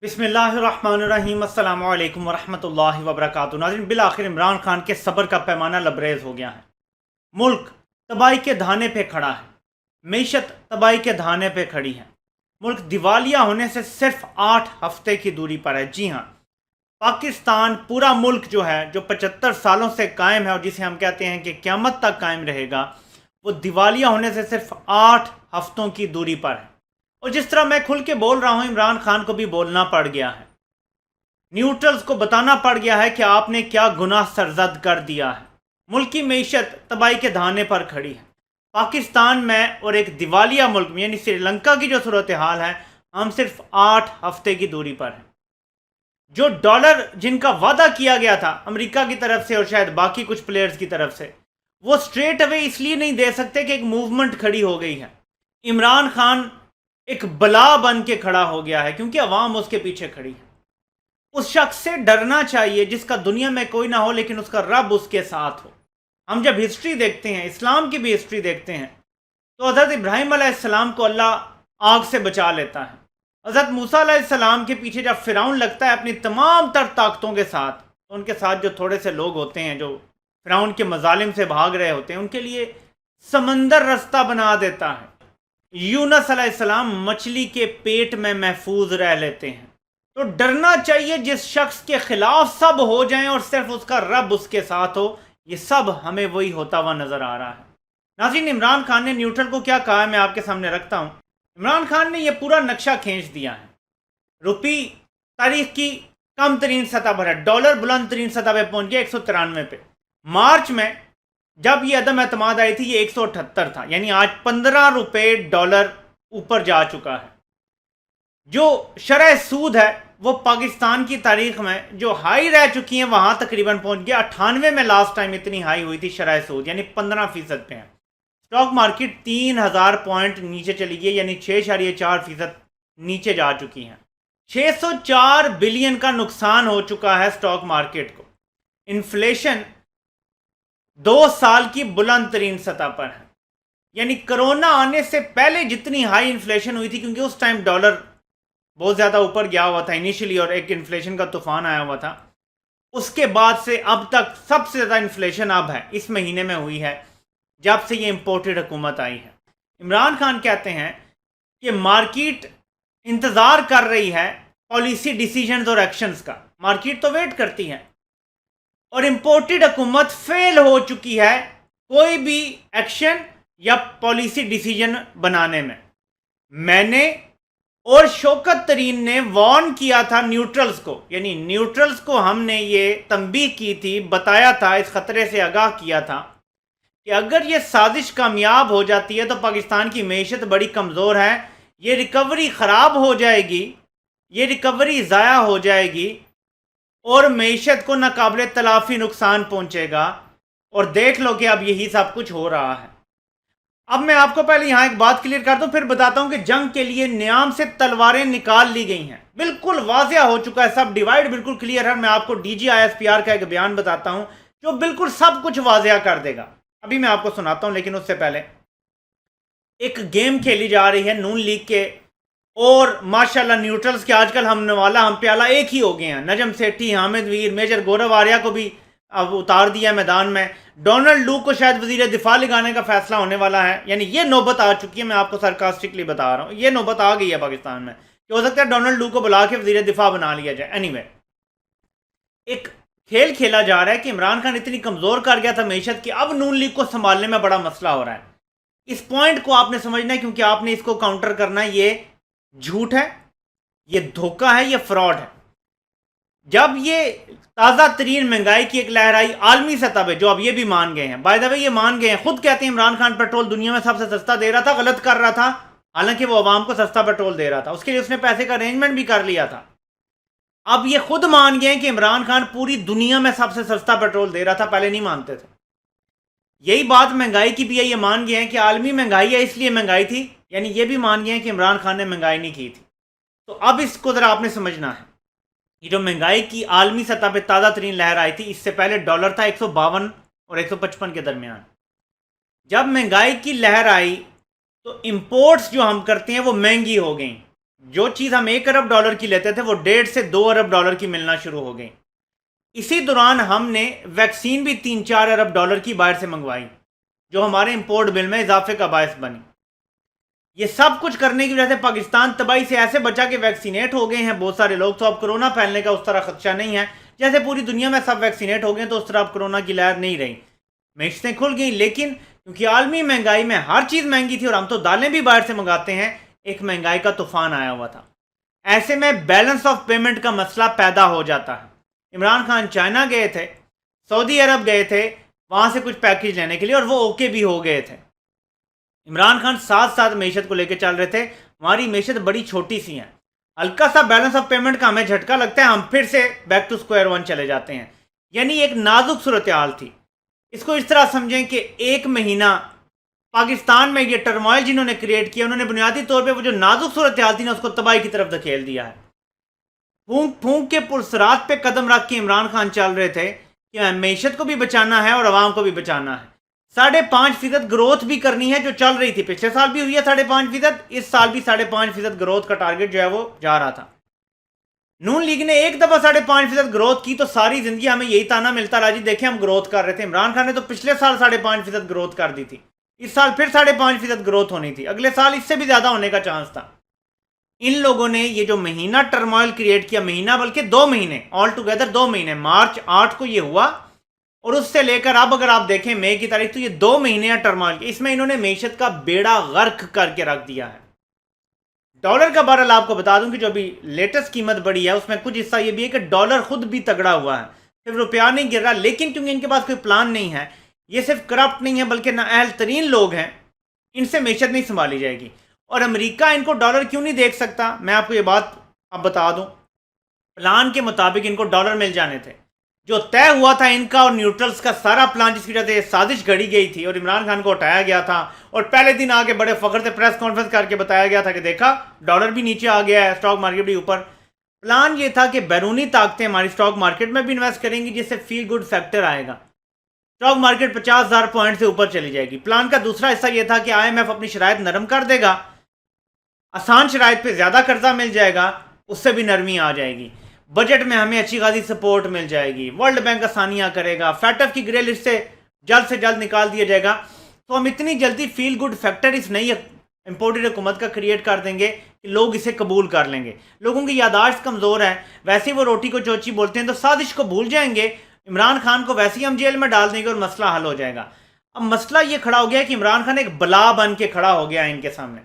बिस्मिल्लाहिर्रहमानिर्रहीम अस्सलामु अलैकुम वरहमतुल्लाहि वबरकातुहू। नाज़रीन, बिल आखिर इमरान खान के सब्र का पैमाना लबरेज हो गया है। मुल्क तबाही के धाने पे खड़ा है, मीशत तबाही के धाने पे खड़ी है। मुल्क दिवालिया होने से सिर्फ 8 हफ्ते की दूरी पर है। जी हाँ, पाकिस्तान पूरा मुल्क जो है, जो 75 सालों से कायम है और जिसे हम कहते हैं कि क़यामत तक कायम रहेगा, वो दिवालिया होने से सिर्फ 8 हफ्तों की दूरी पर है। और जिस तरह मैं खुल के बोल रहा हूं, इमरान खान को भी बोलना पड़ गया है। न्यूट्रल्स को बताना पड़ गया है कि आपने क्या गुनाह सरजद कर दिया है। मुल्क की मीशत तबाही के धाने पर खड़ी है। पाकिस्तान में और एक दिवालिया मुल्क में यानी श्रीलंका की जो सूरत हाल है, हम सिर्फ 8 हफ्ते की दूरी पर हैं। जो डॉलर जिनका वादा किया गया था अमेरिका की तरफ से और शायद बाकी कुछ प्लेयर्स की तरफ से, वो स्ट्रेट अवे इसलिए नहीं दे सकते कि एक मूवमेंट खड़ी हो गई है। इमरान खान एक बला बन के खड़ा हो गया है क्योंकि अवाम उसके पीछे खड़ी है। उस शख्स से डरना चाहिए जिसका दुनिया में कोई ना हो लेकिन उसका रब उसके साथ हो। हम जब हिस्ट्री देखते हैं, इस्लाम की भी हिस्ट्री देखते हैं, तो हज़रत इब्राहीम अलैहिस्सलाम को अल्लाह आग से बचा लेता है। हज़रत मूसा अलैहिस्सलाम के पीछे जब फ़िरौन लगता है अपनी तमाम तर ताकतों के साथ, तो उनके साथ जो थोड़े से लोग होते हैं जो फ़िरौन के मजालिम से भाग रहे होते हैं, उनके लिए समंदर रास्ता बना देता है। यूनुस अलैहिस्सलाम मछली के पेट में महफूज रह लेते हैं। तो डरना चाहिए जिस शख्स के खिलाफ सब हो जाएं और सिर्फ उसका रब उसके साथ हो। ये सब हमें वही होता हुआ नजर आ रहा है। नाज़रीन, इमरान खान ने न्यूट्रल को क्या कहा है मैं आपके सामने रखता हूं। इमरान खान ने यह पूरा नक्शा खींच दिया है। रुपी तारीख की कम तरीन सतह पर है, डॉलर बुलंद तरीन सतह पर पहुंच गया 193 पे। मार्च में जब ये अदम एतमाद आई थी ये 178 था, यानी आज 15 रुपए डॉलर ऊपर जा चुका है। जो शरह सूद है वो पाकिस्तान की तारीख में जो हाई रह चुकी है वहां तकरीबन पहुंच गया 98 में। लास्ट टाइम इतनी हाई हुई थी शरह सूद, यानी 15% पे है। स्टॉक मार्केट 3000 पॉइंट नीचे चली गई, यानी 6.4% नीचे जा चुकी है। 604 बिलियन का नुकसान हो चुका है स्टॉक मार्केट को। इन्फ्लेशन 2 साल की बुलंद तरीन सतह पर है, यानी कोरोना आने से पहले जितनी हाई इन्फ्लेशन हुई थी, क्योंकि उस टाइम डॉलर बहुत ज़्यादा ऊपर गया हुआ था इनिशियली और एक इन्फ्लेशन का तूफान आया हुआ था, उसके बाद से अब तक सबसे ज़्यादा इन्फ्लेशन अब है, इस महीने में हुई है जब से ये इम्पोर्टेड हुकूमत आई है। इमरान खान कहते हैं कि मार्केट इंतज़ार कर रही है पॉलिसी डिसीजंस और एक्शंस का। मार्केट तो वेट करती है और इम्पोर्टेड हुकूमत फेल हो चुकी है कोई भी एक्शन या पॉलिसी डिसीजन बनाने में। मैंने और शौकत तरीन ने वार्न किया था न्यूट्रल्स को, यानी न्यूट्रल्स को हमने ये तंबीह की थी, बताया था, इस खतरे से आगाह किया था कि अगर ये साजिश कामयाब हो जाती है तो पाकिस्तान की मीशत बड़ी कमज़ोर है, ये रिकवरी ख़राब हो जाएगी, ये रिकवरी ज़ाया हो जाएगी और मीशत को नाकाबिले तलाफ़ी नुकसान पहुंचेगा। और देख लो कि अब यही सब कुछ हो रहा है। अब मैं आपको पहले यहाँ एक बात क्लियर कर दूं, फिर बताता हूं कि जंग के लिए न्याम से तलवारें निकाल ली गई हैं। बिल्कुल वाज़िया हो चुका है, सब डिवाइड बिल्कुल क्लियर है। मैं आपको DGISPR का एक बयान बताता हूं जो बिल्कुल सब कुछ वाज़िया कर देगा। अभी मैं आपको सुनाता हूं, लेकिन उससे पहले एक गेम खेली जा रही है नून लीग के, और माशाल्लाह न्यूट्रल्स के आजकल हम नवाला हम प्याला एक ही हो गए हैं। नजम सेठी, हामिद वीर, मेजर गौरव आर्या को भी अब उतार दिया मैदान में। डोनाल्ड लू को शायद वजीर दिफा लगाने का फैसला होने वाला है, यानी ये नौबत आ चुकी है। मैं आपको सरकास्टिकली बता रहा हूँ, ये नौबत आ गई है पाकिस्तान में कि हो सकता है डोनाल्ड लू को बुला के वजीर दिफा बना लिया जाए। एनीवे, एक खेल खेला जा रहा है कि इमरान खान इतनी कमज़ोर कर गया था मीशत की, अब नून लीग को संभालने में बड़ा मसला हो रहा है। इस पॉइंट को आपने समझना है क्योंकि आपने इसको काउंटर करना है। ये झूठ है, ये धोखा है, ये फ्रॉड है। जब ये ताज़ा तरीन महंगाई की एक लहर आई आलमी सतह पे, जो अब ये भी मान गए हैं, बाय द वे ये मान गए हैं, खुद कहते हैं इमरान खान पेट्रोल दुनिया में सबसे सस्ता दे रहा था, गलत कर रहा था, हालांकि वो अवाम को सस्ता पेट्रोल दे रहा था, उसके लिए उसने पैसे का अरेंजमेंट भी कर लिया था। अब ये खुद मान गए हैं कि इमरान खान पूरी दुनिया में सबसे सस्ता पेट्रोल दे रहा था, पहले नहीं मानते थे। यही बात महंगाई की भी है, ये मान गए हैं कि आलमी महंगाई है इसलिए महंगाई थी, यानी ये भी मान गए हैं कि इमरान खान ने महंगाई नहीं की थी। तो अब इसको ज़रा आपने समझना है। ये जो महंगाई की आलमी सतह पे ताज़ा तरीन लहर आई थी, इससे पहले डॉलर था 152 और 155 के दरमियान। जब महंगाई की लहर आई तो इंपोर्ट्स जो हम करते हैं वो महंगी हो गई। जो चीज़ हम $1 अरब की लेते थे वो 1.5 से 2 अरब डॉलर की मिलना शुरू हो गई। इसी दौरान हमने वैक्सीन भी 3-4 अरब डॉलर की बाहर से मंगवाई, जो हमारे इंपोर्ट बिल में इजाफे का बायस बनी। ये सब कुछ करने की वजह से पाकिस्तान तबाही से ऐसे बचा कि वैक्सीनेट हो गए हैं बहुत सारे लोग, तो अब कोरोना फैलने का उस तरह खदशा नहीं है। जैसे पूरी दुनिया में सब वैक्सीनेट हो गए तो उस तरह अब कोरोना की लहर नहीं रही, मैशतें खुल गई। लेकिन क्योंकि आलमी महंगाई में हर चीज़ महंगी थी और हम तो दालें भी बाहर से मंगाते हैं, एक महंगाई का तूफान आया हुआ था। ऐसे में बैलेंस ऑफ पेमेंट का मसला पैदा हो जाता है। इमरान खान चाइना गए थे, सऊदी अरब गए थे वहाँ से कुछ पैकेज लेने के लिए, और वो ओके भी हो गए थे। इमरान खान साथ साथ मीशत को लेकर चल रहे थे। हमारी मीशत बड़ी छोटी सी है, हल्का सा बैलेंस ऑफ पेमेंट का हमें झटका लगता है, हम फिर से बैक टू स्क्वायर वन चले जाते हैं। यानी एक नाजुक सूरत हाल थी। इसको इस तरह समझें कि एक महीना पाकिस्तान में ये टर्मोइल जिन्होंने क्रिएट किया, उन्होंने बुनियादी तौर पे वो जो नाजुक सूरत हाल थी ना, उसको तबाही की तरफ धकेल दिया है। फूंक फूंक के पुरसरात पे कदम रख के इमरान खान चल रहे थे कि मीशत को भी बचाना है और आवाम को भी बचाना है। 5.5% ग्रोथ भी करनी है जो चल रही थी, पिछले साल भी हुई है 5.5%, इस साल भी 5.5% ग्रोथ का टारगेट जो है वो जा रहा था। नून लीग ने एक दफा 5.5% ग्रोथ की तो सारी जिंदगी हमें यही ताना मिलता रहा, जी देखें हम ग्रोथ कर रहे थे। इमरान खान ने तो पिछले साल 5.5% ग्रोथ कर दी थी, इस साल फिर 5.5% ग्रोथ होनी थी, अगले साल इससे भी ज्यादा होने का चांस था। इन लोगों ने ये जो महीना टर्मोइल क्रिएट किया, महीना बल्कि 2 महीने, ऑल टुगेदर 2 महीने, मार्च 8 को ये हुआ और उससे लेकर अब अगर आप देखें मई की तारीख, तो ये 2 महीने हैं टर्मोइल के। इसमें इन्होंने मीशत का बेड़ा गर्क करके रख दिया है। डॉलर का बहरहाल आपको बता दूं कि जो अभी लेटेस्ट कीमत बढ़ी है उसमें कुछ हिस्सा ये भी है कि डॉलर खुद भी तगड़ा हुआ है, सिर्फ रुपया नहीं गिर रहा। लेकिन क्योंकि इनके पास कोई प्लान नहीं है, ये सिर्फ करप्ट नहीं है बल्कि नाअहल तरीन लोग हैं, इनसे मीशत नहीं संभाली जाएगी। और अमेरिका इनको डॉलर क्यों नहीं देख सकता, मैं आपको ये बात अब बता दूं। प्लान के मुताबिक इनको डॉलर मिल जाने थे, जो तय हुआ था इनका और न्यूट्रल्स का सारा प्लान, जिसकी वजह से साजिश घड़ी गई थी और इमरान खान को हटाया गया था। और पहले दिन आके बड़े फख्र से प्रेस कॉन्फ्रेंस करके बताया गया था कि देखा डॉलर भी नीचे आ गया है, स्टॉक मार्केट भी ऊपर। प्लान ये था कि बैरूनी ताकतें हमारी स्टॉक मार्केट में भी इन्वेस्ट करेंगी, जिससे फील गुड फैक्टर आएगा, स्टॉक मार्केट 50,000 पॉइंट से ऊपर चली जाएगी। प्लान का दूसरा हिस्सा यह था कि IMF अपनी शराइत नरम कर देगा, आसान शराइत पे ज़्यादा कर्जा मिल जाएगा, उससे भी नरमी आ जाएगी, बजट में हमें अच्छी खासी सपोर्ट मिल जाएगी, वर्ल्ड बैंक आसानियां करेगा, फैटफ की ग्रे लिस्ट से जल्द निकाल दिया जाएगा। तो हम इतनी जल्दी फील गुड फैक्टर इस नई इंपोर्टेड हुकूमत का क्रिएट कर देंगे कि लोग इसे कबूल कर लेंगे। लोगों की यादाश्त कमज़ोर है, वैसे ही वो रोटी को चोची बोलते हैं, तो साजिश को भूल जाएंगे, इमरान खान को वैसे ही हम जेल में डाल देंगे और मसला हल हो जाएगा। अब मसला ये खड़ा हो गया कि इमरान खान एक बला बन के खड़ा हो गया है इनके सामने।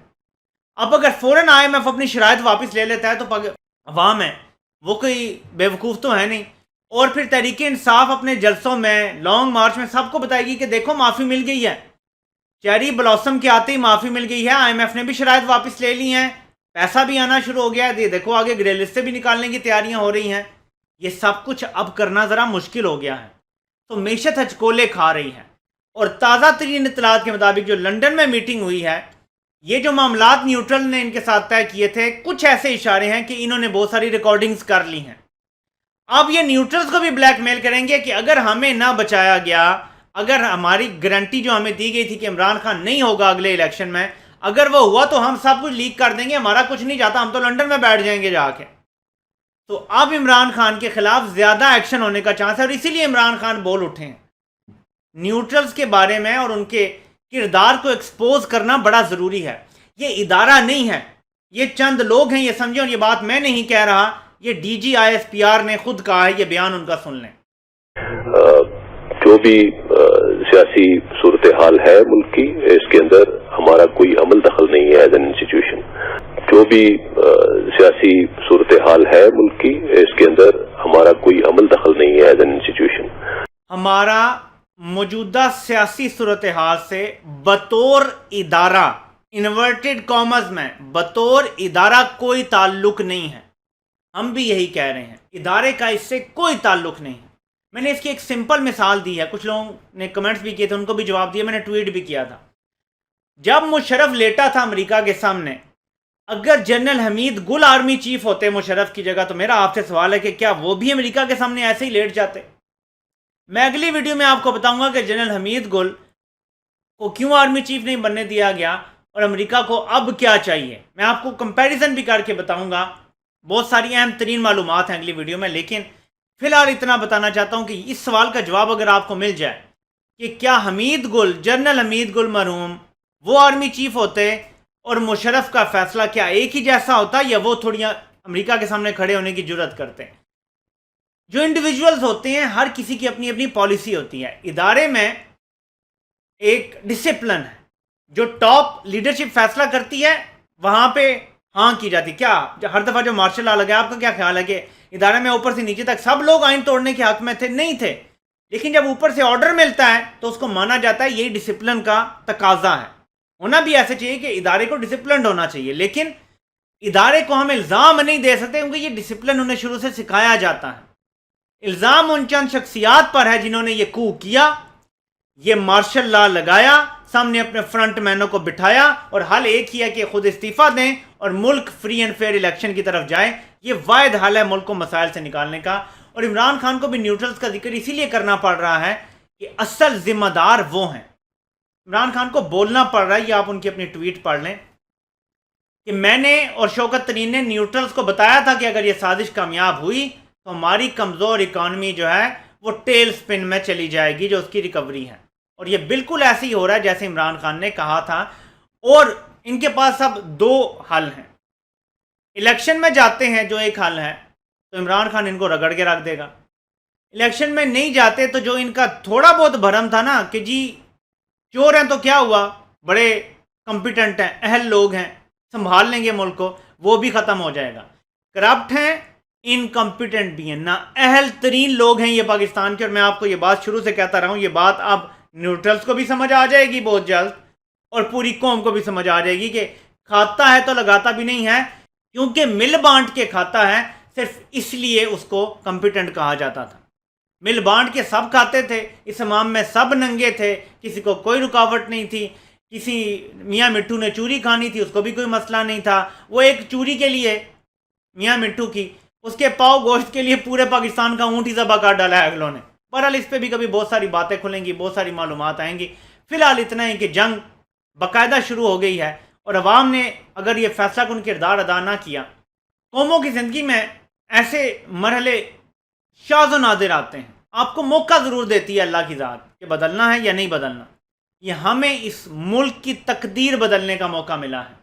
अब अगर फौरन IMF अपनी शराइत वापस ले लेता है तो अवाम है वो कोई बेवकूफ़ तो है नहीं, और फिर तहरीक इंसाफ अपने जलसों में, लॉन्ग मार्च में सबको बताएगी कि देखो माफ़ी मिल गई है, चेरी ब्लॉसम के आते ही माफ़ी मिल गई है, IMF ने भी शराइत वापस ले ली हैं, पैसा भी आना शुरू हो गया है, देखो आगे ग्रे लिस्ट से भी निकालने की तैयारियां हो रही हैं। ये सब कुछ अब करना ज़रा मुश्किल हो गया है, तो मीशत हचकोले खा रही है। और ताज़ा तरीन इत्तलात के मुताबिक जो लंदन में मीटिंग हुई है, ये जो मामलात न्यूट्रल ने इनके साथ तय किए थे, कुछ ऐसे इशारे हैं कि इन्होंने बहुत सारी रिकॉर्डिंग्स कर ली हैं। अब ये न्यूट्रल्स को भी ब्लैकमेल करेंगे कि अगर हमें ना बचाया गया, अगर हमारी गारंटी जो हमें दी गई थी कि इमरान खान नहीं होगा अगले इलेक्शन में, अगर वो हुआ तो हम सब कुछ लीक कर देंगे, हमारा कुछ नहीं जाता, हम तो लंदन में बैठ जाएंगे जाके। तो अब इमरान खान के खिलाफ ज्यादा एक्शन होने का चांस है और इसीलिए इमरान खान बोल उठे हैं। न्यूट्रल्स के बारे में और उनके किरदार को एक्सपोज करना बड़ा ज़रूरी है। ये इदारा नहीं है, ये चंद लोग हैं, ये समझें। और ये बात मैं नहीं कह रहा, ये DG ISPR ने खुद कहा है, ये बयान उनका सुन लें। जो भी सियासी सूरत हाल है मुल्क की, इसके अंदर हमारा कोई अमल दखल नहीं है एज एन इंस्टीट्यूशन। जो भी सियासी सूरत हाल है मुल्क की, इसके अंदर हमारा कोई अमल दखल नहीं है एज एन इंस्टीट्यूशन। हमारा मौजूदा सियासी सूरत हाल से बतौर इदारा, इन्वर्टेड कॉमर्स में बतौर इदारा कोई ताल्लुक नहीं है। हम भी यही कह रहे हैं, इदारे का इससे कोई ताल्लुक नहीं है। मैंने इसकी एक सिंपल मिसाल दी है, कुछ लोगों ने कमेंट्स भी किए थे, उनको भी जवाब दिया, मैंने ट्वीट भी किया था। जब मुशर्रफ लेटा था अमेरिका के सामने, अगर जनरल हमीद गुल आर्मी चीफ होते मुशर्रफ की जगह, तो मेरा आपसे सवाल है कि क्या वो भी अमेरिका के सामने ऐसे ही लेट जाते? मैं अगली वीडियो में आपको बताऊंगा कि जनरल हमीद गुल को क्यों आर्मी चीफ नहीं बनने दिया गया और अमेरिका को अब क्या चाहिए, मैं आपको कंपैरिजन भी करके बताऊंगा। बहुत सारी अहम तरीन मालूमात हैं अगली वीडियो में, लेकिन फिलहाल इतना बताना चाहता हूं कि इस सवाल का जवाब अगर आपको मिल जाए कि क्या हमीद गुल, जनरल हमीद गुल मरहूम वो आर्मी चीफ होते और मुशर्रफ का फैसला क्या एक ही जैसा होता, या वो थोड़ी अमेरिका के सामने खड़े होने की जरूरत करते हैं। जो इंडिविजुअल्स होते हैं हर किसी की अपनी अपनी पॉलिसी होती है। इदारे में एक डिसिप्लिन है, जो टॉप लीडरशिप फैसला करती है वहां पे हाँ की जाती। क्या हर दफा जो मार्शल लॉ लगा, आपका क्या ख्याल है कि इदारे में ऊपर से नीचे तक सब लोग आइन तोड़ने के हक में थे? नहीं थे। लेकिन जब ऊपर से ऑर्डर मिलता है तो उसको माना जाता है यही डिसिप्लिन का तकाजा है। होना भी ऐसे चाहिए कि इदारे को डिसिप्लिन होना चाहिए, लेकिन इदारे को हम इल्ज़ाम नहीं दे सकते क्योंकि ये डिसिप्लिन उन्हें शुरू से सिखाया जाता है। इल्ज़ाम उन चंद शख्सियात पर है जिन्होंने ये कू किया, ये मार्शल लॉ लगाया, सामने अपने फ्रंट मैनों को बिठाया और हल एक ही है कि खुद इस्तीफा दें और मुल्क फ्री एंड फेयर इलेक्शन की तरफ जाए। ये वाहिद हल है मुल्क को मसाइल से निकालने का। और इमरान खान को भी न्यूट्रल्स का जिक्र इसीलिए करना पड़ रहा है कि असल जिम्मेदार वो हैं। इमरान खान को बोलना पड़ रहा है, ये आप उनकी अपनी ट्वीट पढ़ लें कि मैंने और शौकत तरीन ने न्यूट्रल्स को बताया था कि अगर ये साजिश कामयाब हुई तो हमारी कमज़ोर इकानमी जो है वो टेल स्पिन में चली जाएगी, जो उसकी रिकवरी है। और ये बिल्कुल ऐसे ही हो रहा है जैसे इमरान खान ने कहा था। और इनके पास अब दो हल हैं। इलेक्शन में जाते हैं जो एक हल है, तो इमरान खान इनको रगड़ के रख देगा। इलेक्शन में नहीं जाते तो जो इनका थोड़ा बहुत भरम था ना कि जी चोर हैं तो क्या हुआ, बड़े कॉम्पिटेंट हैं, अहल लोग हैं, संभाल लेंगे मुल्क को, वो भी ख़त्म हो जाएगा। करप्ट हैं, इनकम्पिटेंट भी हैं, ना अहल तरीन लोग हैं ये पाकिस्तान के। और मैं आपको ये बात शुरू से कहता रहा हूँ, ये बात अब न्यूट्रल्स को भी समझ आ जाएगी बहुत जल्द और पूरी कौम को भी समझ आ जाएगी कि खाता है तो लगाता भी नहीं है, क्योंकि मिल बांट के खाता है सिर्फ इसलिए उसको कॉम्पिटेंट कहा जाता था। मिल बांट के सब खाते थे, इस इमाम में सब नंगे थे, किसी को कोई रुकावट नहीं थी। किसी मियाँ मिट्टू ने चूरी खानी थी, उसको भी कोई मसला नहीं था। वो एक चूरी के लिए मियाँ मिट्टू की, उसके पाव गोश्त के लिए पूरे पाकिस्तान का ऊँट ही ज़बा कर डाला है अगलों ने। बहरहाल इस पर भी कभी बहुत सारी बातें खुलेंगी, बहुत सारी मालूमात आएंगी। फिलहाल इतना ही कि जंग बाकायदा शुरू हो गई है और अवाम ने अगर ये फैसला कुन किरदार अदा ना किया, कौमों की ज़िंदगी में ऐसे मरहले शाज़ो नादिर आते हैं। आपको मौका ज़रूर देती है अल्लाह की ज़ात कि बदलना है या नहीं बदलना। ये हमें इस मुल्क की तकदीर बदलने का मौका मिला है।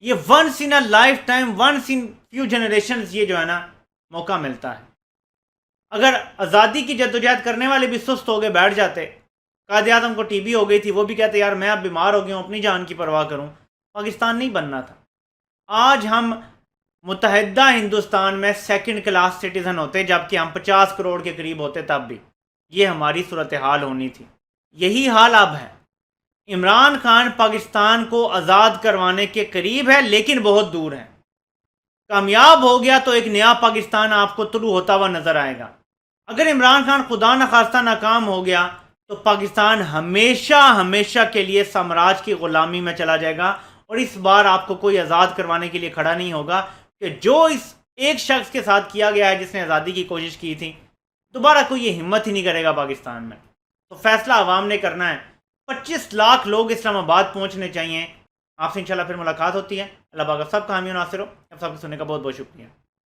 ये once in a lifetime, once in few generations ये जो है ना मौका मिलता है। अगर आज़ादी की जद्दोजहद करने वाले भी सुस्त हो गए बैठ जाते, कायद आज़म को टीबी हो गई थी, वो भी कहते यार मैं अब बीमार हो गया हूँ, अपनी जान की परवाह करूँ, पाकिस्तान नहीं बनना था। आज हम मुत्तहिदा हिंदुस्तान में सेकंड क्लास सिटीज़न होते, जबकि हम 50 करोड़ के करीब होते तब भी। ये हमारी सूरत हाल होनी थी, यही हाल अब है। इमरान खान पाकिस्तान को आज़ाद करवाने के करीब है लेकिन बहुत दूर है। कामयाब हो गया तो एक नया पाकिस्तान आपको तुलू होता हुआ नजर आएगा। अगर इमरान खान खुदा न खास्ता नाकाम हो गया तो पाकिस्तान हमेशा हमेशा के लिए साम्राज्य की गुलामी में चला जाएगा। और इस बार आपको कोई आज़ाद करवाने के लिए खड़ा नहीं होगा कि जो इस एक शख्स के साथ किया गया है जिसने आज़ादी की कोशिश की थी, दोबारा कोई ये हिम्मत ही नहीं करेगा पाकिस्तान में। तो फैसला आवाम ने करना है। 25 लाख लोग इस्लामाबाद पहुंचने चाहिए। आपसे इंशाल्लाह फिर मुलाकात होती है। अल्लाह पाक आप सबका हामी और नासिर हो। आप सबको सुनने का बहुत बहुत शुक्रिया।